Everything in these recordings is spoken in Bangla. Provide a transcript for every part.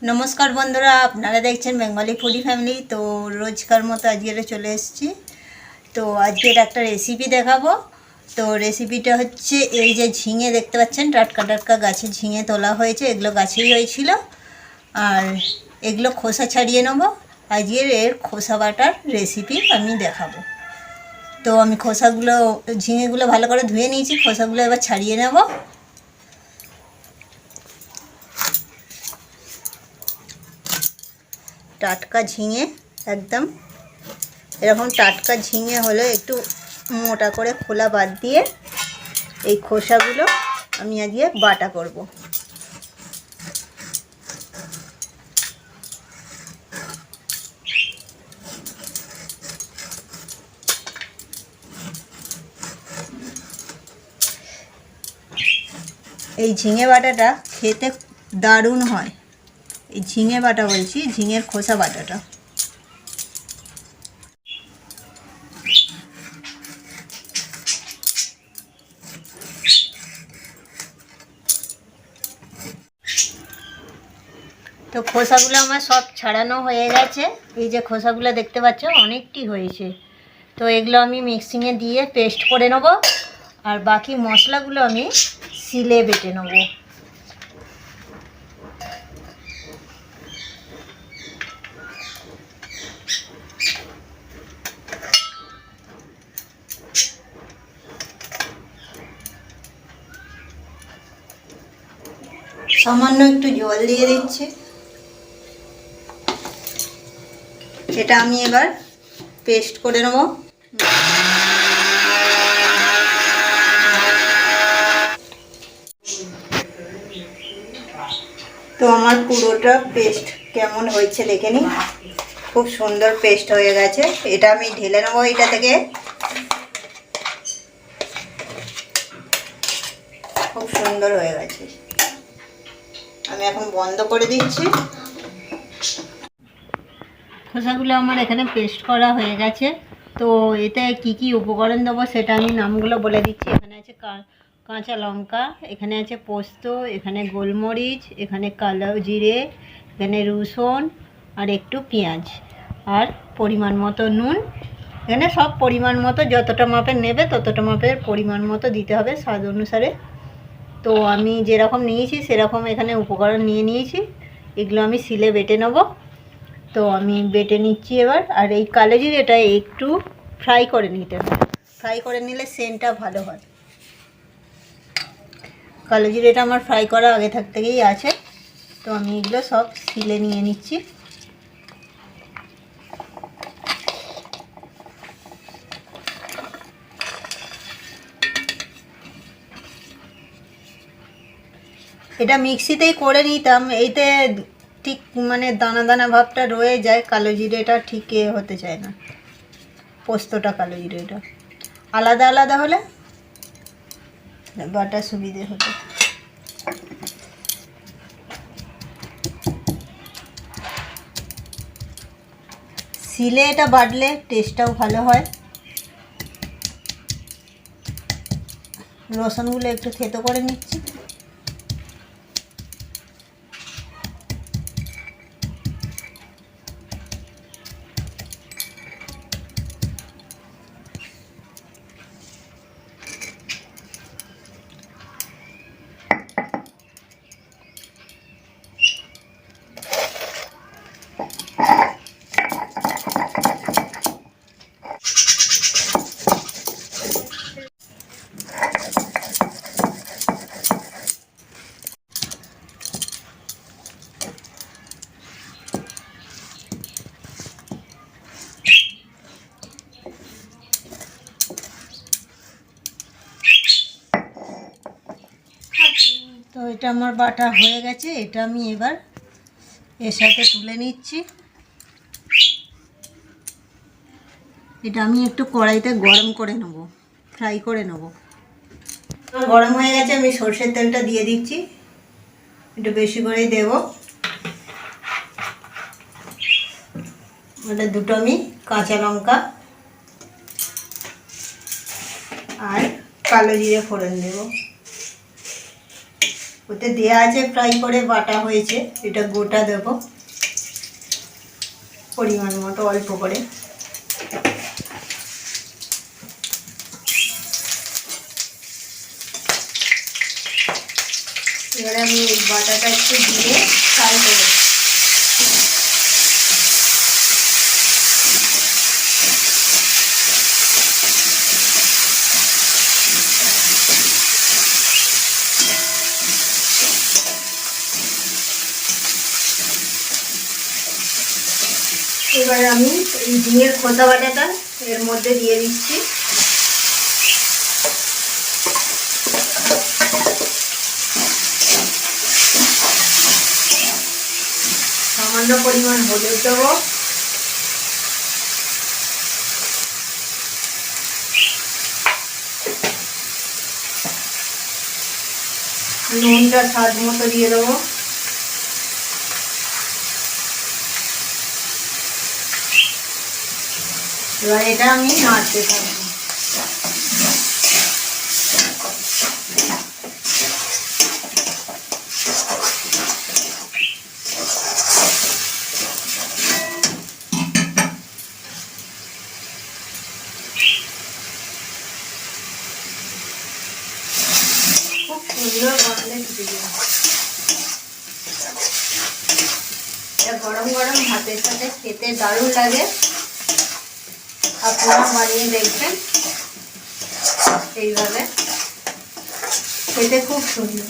नमस्कार बंधुरा आपनारा देखছেন बेंगली फूडी फैमिली। तो रोजकार मतो आजके चले एसेছি। तो आजकेर একটা রেসিপি দেখাবো। তো রেসিপিটা হচ্ছে এই যে ঝিঙে দেখতে পাচ্ছেন, টাটকা টাটকা গাছে ঝিঙে তোলা হয়েছে, এগুলো গাছেই হয়েছিল। আর এগুলো খোসা ছাড়িয়ে নেব। আজকের এর খোসা বাটার রেসিপি আমি দেখাবো। তো আমি খোসাগুলো ঝিঙেগুলো ভালো করে ধুয়ে নিয়েছি, খোসাগুলো এবার ছাড়িয়ে নেব। টাটকা ঝিঙে একদম এরকম টাটকা ঝিঙে হলে একটু মোটা করে খোলা বাদ দিয়ে এই খোসাগুলো আমি আজকে বাটা করব। এই ঝিঙে বাটাটা খেতে দারুণ হয়। এই ঝিঙে বাটা বলছি, ঝিঙের খোসা বাটাটা। তো খোসাগুলো আমার সব ছাড়ানো হয়ে গেছে। এই যে খোসাগুলো দেখতে পাচ্ছ অনেকটি হয়েছে। তো এগুলো আমি মিক্সিংয়ে দিয়ে পেস্ট করে নেব, আর বাকি মশলাগুলো আমি শিলে বেটে নেব। সামান্য একটু জল দিয়ে দিচ্ছি। এটা আমি এবার পেস্ট করে নেব। তো আমার পুরোটা পেস্ট কেমন হয়েছে দেখে নিন। খুব সুন্দর পেস্ট হয়ে গেছে। এটা আমি ঢেলে নেব এটা থেকে। খুব সুন্দর হয়ে গেছে। আমি এখন বন্ধ করে দিচ্ছি। খোসাগুলো আমার এখানে পেস্ট করা হয়ে গেছে। তো এতে কি কি উপকরণ দেবো সেটা আমি নামগুলো বলে দিচ্ছি। এখানে আছে কাঁচা লঙ্কা, এখানে আছে পোস্ত, এখানে গোলমরিচ, এখানে কালো জিরে, এখানে রসুন আর একটু পেঁয়াজ, আর পরিমাণ মতো নুন। এখানে সব পরিমাণ মতো, যতটা মাপের নেবে ততটা মাপের পরিমাণ মতো দিতে হবে স্বাদ অনুসারে। তো আমি যেরকম নিয়েছি সেরকম এখানে উপকরণ নিয়ে নিয়েছি। এগুলো আমি শিলে বেটে নেব। তো আমি বেটে নিচ্ছি এবার। আর এই কালো জিরেটা একটু ফ্রাই করে নিতে হবে, ফ্রাই করে নিলে সেন্টটা ভালো হয়। কালো জিরেটা আমার ফ্রাই করা আগে থেকেই আছে। তো আমি এগুলো সব শিলে নিয়ে নিচ্ছি। এটা মিক্সিতেই করে নিতাম, এইতে ঠিক মানে দানা দানা ভাবটা রয়ে যায়। কালো জিরেটা ঠিক হতে চায় না, পোস্তটা কালো জিরেটা আলাদা আলাদা হলে বাটা সুবিধে হতো। শিলে এটা বাটলে টেস্টটাও ভালো হয়। রসুনগুলো একটু থেতো করে নিচ্ছি। তো এটা আমার বাটা হয়ে গেছে। এটা আমি এবার এর সাথে তুলে নিচ্ছি। এটা আমি একটু কড়াইতে গরম করে নেব, ফ্রাই করে নেব। গরম হয়ে গেছে, আমি সরষের তেলটা দিয়ে দিচ্ছি। একটু বেশি করেই দেব। ওটা দুটো আমি কাঁচা লঙ্কা আর কালো জিরে ফোড়ন দেব। ওতে দেওয়া আছে ফ্রাই করে বাটা হয়েছে, এটা গোটা দেব পরিমাণ মতো অল্প করে। এবারে আমি এই বাটাটা একটু দিয়ে ফ্রাই করব। এবার আমি এই ডিমের খোসা বাটাটা এর মধ্যে দিয়ে দিচ্ছি। সামান্য পরিমাণ হলুদ দেবো, নুনটা স্বাদ মতো দিয়ে দেবো, এবার এটা আমি নাড়তে থাকবো। খুব সুন্দর গন্ধে ফুটে দিলাম। এটা গরম গরম ভাতের সাথে খেতে দারুণ লাগে, আপনারা বানিয়ে দেখবেন এইভাবে, খেতে খুব সুন্দর।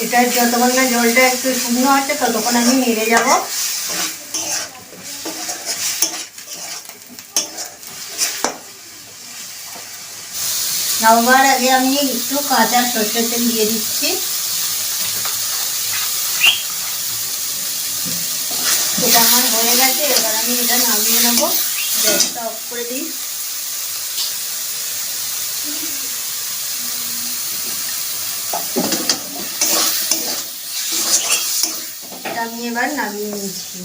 এটার যতক্ষণ না জলটা একটু শুকনো আছে ততক্ষণ আমি নেড়ে যাব। নামাবার আগে আমি একটু কাঁচা সরষের তেল দিয়ে দিচ্ছি। এটা আমার হয়ে গেছে, এবার আমি এটা নামিয়ে নেবো। গ্যাসটা অফ করে দিই। এটা আমি এবার নামিয়ে নিচ্ছি।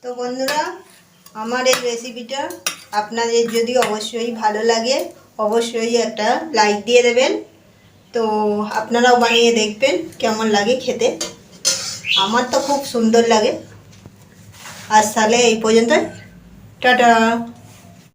তো বন্ধুরা, আমার এই রেসিপিটা আপনাদের যদি অবশ্যই ভালো লাগে অবশ্যই একটা লাইক দিয়ে দেবেন। তো আপনারাও বানিয়ে দেখবেন কেমন লাগে খেতে। আমার তো খুব সুন্দর লাগে। আজ তাহলে এই পর্যন্ত, টাটা।